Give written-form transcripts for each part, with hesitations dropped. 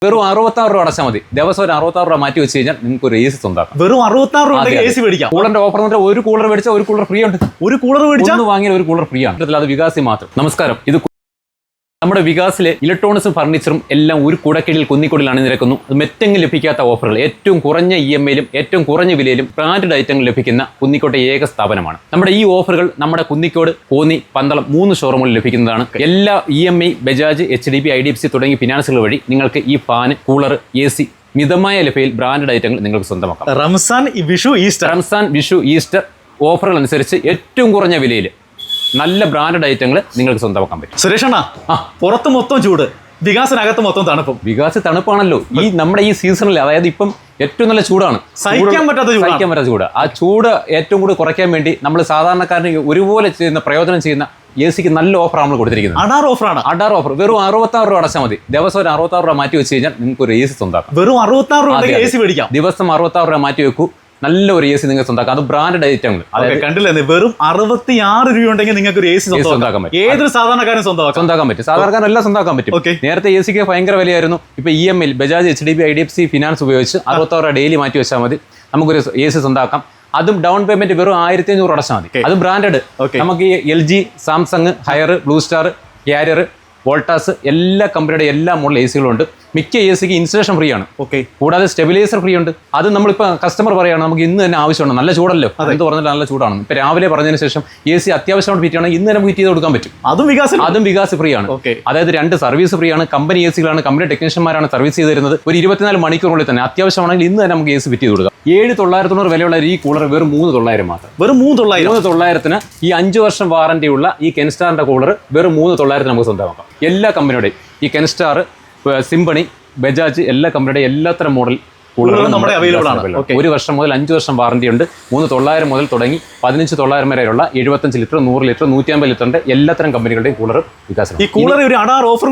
വെറും 66 രൂപ അടച്ചാൽ മതി. ദിവസം ഒരു 66 രൂപ മാറ്റി വെച്ച് കഴിഞ്ഞാൽ നിങ്ങൾക്ക് ഒരു AC സ്വന്തമാക്കാം. വെറും 66 രൂപ AC മേടിക്കാം. കൂളറിന്റെ ഓഫർ എന്ന് ഒരു കൂളർ മേടിച്ചാൽ ഒരു കൂളർ ഫ്രീ ഉണ്ട്. ഒരു കൂളർ മേടിച്ചാൽ ഒന്ന് വാങ്ങിയാൽ ഒരു കൂളർ ഫ്രീ ആണ്. അത് വികാസി മാത്രം. നമസ്കാരം. ഇത് നമ്മുടെ വികാസിലെ ഇലക്ട്രോണിക്സും ഫർണിച്ചറും എല്ലാം ഒരു കുടക്കീഴിൽ കുന്നിക്കൊടിൽ അണിനിരക്കുന്നു. മെറ്റെങ്കിൽ ലഭിക്കാത്ത ഓഫറുകൾ, ഏറ്റവും കുറഞ്ഞ EMI-യിലും ഏറ്റവും കുറഞ്ഞ വിലയിലും ബ്രാൻഡഡ് ഐറ്റങ്ങൾ ലഭിക്കുന്ന കുന്നിക്കോട്ടെ ഏക സ്ഥാപനമാണ്. നമ്മുടെ ഈ ഓഫറുകൾ നമ്മുടെ കുന്നിക്കോട്, കോന്നി, പന്തളം 3 ഷോറൂമുകളിൽ ലഭിക്കുന്നതാണ്. എല്ലാ EMI, ബജാജ്, HDB, IDFC തുടങ്ങിയ ഫിനാൻസുകൾ വഴി നിങ്ങൾക്ക് ഈ ഫാൻ, കൂളർ, AC മിതമായ ലഭ്യതയിൽ ബ്രാൻഡഡ് ഐറ്റങ്ങൾ നിങ്ങൾക്ക് സ്വന്തമാക്കാം. റംസാൻ, വിഷു, ഈസ്റ്റർ ഓഫറുകൾ അനുസരിച്ച് ഏറ്റവും കുറഞ്ഞ വിലയിൽ നല്ല ബ്രാൻഡഡ് ഐറ്റങ്ങൾ നിങ്ങൾക്ക് സ്വന്തമാക്കാൻ പറ്റും. സുരേഷ് അണ്ണാ, പുറത്ത് മൊത്തം ചൂട്, വികാസിനകത്ത് മൊത്തം തണുപ്പും. വികാസ് തണുപ്പാണല്ലോ ഈ നമ്മുടെ ഈ സീസണിൽ. അതായത് ഇപ്പം ഏറ്റവും നല്ല ചൂടാണ്, സഹിക്കാൻ പറ്റാത്ത ചൂട്. ആ ചൂട് ഏറ്റവും കൂടുതൽ കുറയ്ക്കാൻ വേണ്ടി നമ്മൾ സാധാരണക്കാരന് ഒരുപോലെ ചെയ്യുന്ന പ്രയോജനം ചെയ്യുന്ന AC-ക്ക് നല്ല ഓഫർ നമ്മൾ കൊടുത്തിരിക്കുന്നത്. അഡാർ ഓഫർ. വെറും 66 രൂപ അടച്ചാൽ മതി. ദിവസം ഒരു 66 രൂപ മാറ്റി വെച്ച് കഴിഞ്ഞാൽ നിങ്ങൾക്ക് ഒരു AC സ്വന്തമാക്കാം. വെറും 66 രൂപ AC മേടിക്കാം. ദിവസം 66 രൂപ മാറ്റി വെക്കൂ. നല്ല ഒരു AC നിങ്ങൾക്ക് സ്വന്തമാക്കാം. അത് ബ്രാൻഡഡ് ഐറ്റങ്ങൾ. കണ്ടില്ലേ, വെറും 66 രൂപ ഉണ്ടെങ്കിൽ നിങ്ങൾക്ക് ഒരു AC സ്വന്തമാക്കാൻ പറ്റും. ഏതൊരു സാധാരണക്കാരനും സ്വന്തമാക്കാൻ പറ്റും. സാധാരണക്കാരൻ എല്ലാം സ്വന്തമാക്കാൻ പറ്റും. നേരത്തെ AC-ക്ക് ഭയങ്കര വിലയായിരുന്നു. ഇപ്പൊ EMI, Bajaj, HDB, IDFC finance ഉപയോഗിച്ച് 66 രൂപ ഡെയിലി മാറ്റി വെച്ചാൽ മതി. നമുക്കൊരു AC സ്വന്തമാക്കാം. അതും ഡൗൺ പേയ്മെന്റ് വെറും 1500 അടച്ചാൽ മതി. അതും ബ്രാൻഡഡ്. നമുക്ക് ഈ LG, Samsung, higher, blue star, carrier, Voltas എല്ലാ കമ്പനിയുടെ എല്ലാ മോഡൽ AC-കളും ഉണ്ട്. മിക്ക AC-ക്ക് ഇൻസ്റ്റലേഷൻ ഫ്രീ ആണ്. കൂടാതെ സ്റ്റെബിലൈസർ ഫ്രീ ഉണ്ട്. അത് നമ്മളിപ്പോൾ കസ്റ്റമർ പറയുകയാണ് നമുക്ക് ഇന്ന് തന്നെ ആവശ്യമുണ്ട്, നല്ല ചൂടല്ലോ, എന്ത് പറഞ്ഞാൽ നല്ല ചൂടാണ്. ഇപ്പൊ രാവിലെ പറഞ്ഞതിന് ശേഷം AC അത്യാവശ്യമായിട്ട് ഫിറ്റ് ചെയ്യണം, ഇന്ന് തന്നെ ഫിറ്റ് ചെയ്ത് കൊടുക്കാൻ പറ്റും. അതും വികാസ് ഫ്രീ ആണ്. അതായത് 2 സർവീസ് ഫ്രീ ആണ്. കമ്പനി AC-കളാണ്, കമ്പനി ടെക്നീഷ്യന്മാരാണ് സർവീസ് ചെയ്ത് തരുന്നത്. ഒരു 24 മണിക്കൂറിനുള്ളിൽ തന്നെ അത്യാവശ്യമാണെങ്കിൽ ഇന്ന് തന്നെ നമുക്ക് AC ഫിറ്റ് ചെയ്ത് കൊടുക്കാം. 7,990 വിലയുള്ള ഈ കൂളർ വെറും 3,900 മാത്രം. വെറും 3,900 ഈ 5 വർഷം വാറന്റി ഉള്ള ഈ കെൻസ്റ്റാറിന്റെ കൂളർ വെറും 3,900 നമുക്ക് സ്വന്തമാക്കാം. എല്ലാ കമ്പനിയുടെയും ഈ കെൻസ്റ്റാർ, സിംബണി, ബജാജ് എല്ലാ കമ്പനിയുടെ എല്ലാത്തരം മോഡൽ കൂളറുകളും നമ്മുടെ അവൈലബിൾ ആണ്. 1 വർഷം മുതൽ 5 വർഷം വാറന്റി ഉണ്ട്. 3,900 മുതൽ തുടങ്ങി 15,900 വരെയുള്ള 75 ലിറ്റർ, 100 ലിറ്റർ, 150 ലിറ്ററിന്റെ എല്ലാത്തരം കമ്പനികളുടെയും കൂളർ വികാസം. ഈ കൂളർ ഒരു അഡാർ ഓഫർ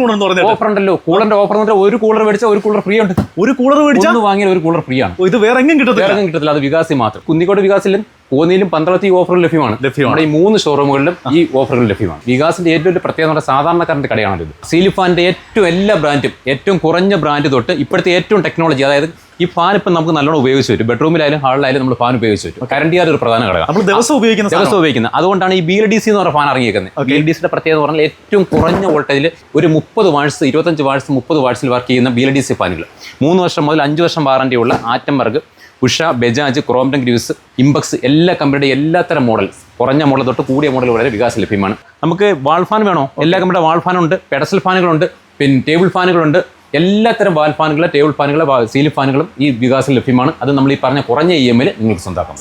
ഓഫർ ഉണ്ടല്ലോ. കൂളറിന്റെ ഓഫർ എന്ന് പറഞ്ഞാൽ ഒരു കൂളർ മേടിച്ചാൽ ഒരു കൂളർ ഫ്രീ ഉണ്ട്. ഒരു കൂളർ മേടിച്ചാൽ വാങ്ങിയാൽ ഒരു കൂളർ ഫ്രീ ആണ്. ഇത് വേറെ എങ്ങും കിട്ടത്തില്ല. അത് വികാസി മാത്രം. കുന്നിക്കോട് വികാസിലും കോന്നിയിലും പന്തളത്ത് ഈ ഓഫറുകൾ ലഭ്യമാണ്. നമ്മുടെ ഈ 3 ഷോറൂമുകളിലും ഈ ഓഫറുകൾ ലഭ്യമാണ്. വികാസിന്റെ ഏറ്റവും വലിയ പ്രത്യേകത സാധാരണക്കാരന്റെ കടയാണത്. സീലിംഗ് ഫാനിന്റെ ഏറ്റവും എല്ലാ ബ്രാൻഡും, ഏറ്റവും കുറഞ്ഞ ബ്രാൻഡ് തൊട്ട് ഇപ്പോഴത്തെ ഏറ്റവും ടെക്നോളജി, അതായത് ഈ ഫാൻ ഇപ്പം നമുക്ക് നല്ലോണം ഉപയോഗിച്ച് വരും. ബെഡ്റൂമിലായാലും ഹാളിലായാലും നമ്മൾ ഫാൻ ഉപയോഗിച്ച് വരും. കറണ്ട് യാതൊരു ഒരു പ്രധാന ഘടകം. നമ്മൾ ദിവസം ഉപയോഗിക്കുന്നത്. അതുകൊണ്ടാണ് ഈ BLDC എന്ന് പറഞ്ഞ ഫാൻ ഇറങ്ങിയിരിക്കുന്നത്. BLDCയുടെ പ്രത്യേകത എന്ന് പറഞ്ഞാൽ ഏറ്റവും കുറഞ്ഞ വോൾട്ടേജിൽ ഒരു 30 വാട്ട്സ്, 25 വാട്ട്സ്, 30 വാട്ട്സിൽ വർക്ക് ചെയ്യുന്ന BLDC ഫാനുകൾ. 3 വർഷം മുതൽ 5 വർഷം വാറന്റിയുള്ള ആറ്റംബർഗ്, ഉഷ, ബജാജ്, ക്രോംപ്ടൺ ഗ്രീവ്സ്, ഇംബക്സ് എല്ലാ കമ്പനിയുടെ എല്ലാത്തരം മോഡൽ, കുറഞ്ഞ മോഡൽ തൊട്ട് കൂടിയ മോഡൽ വരെ വികാസ് ലഭ്യമാണ്. നമുക്ക് വാൾ ഫാൻ വേണോ? എല്ലാ കമ്പനിയുടെ വാൾ ഫാനുണ്ട്, പെഡസ്റ്റൽ ഫാനുകളുണ്ട്, പിന്നെ ടേബിൾ ഫാനുകളുണ്ട്. എല്ലാത്തരം വാൽ ഫാനുകൾ, ടേബിൾ ഫാനുകൾ, സീലിംഗ് ഫാനുകളും ഈ വികാസിൽ ലഭ്യമാണ്. അത് നമ്മൾ ഈ പറഞ്ഞ കുറഞ്ഞ EMI-യിൽ നിങ്ങൾക്ക് സ്വന്തമാക്കാം.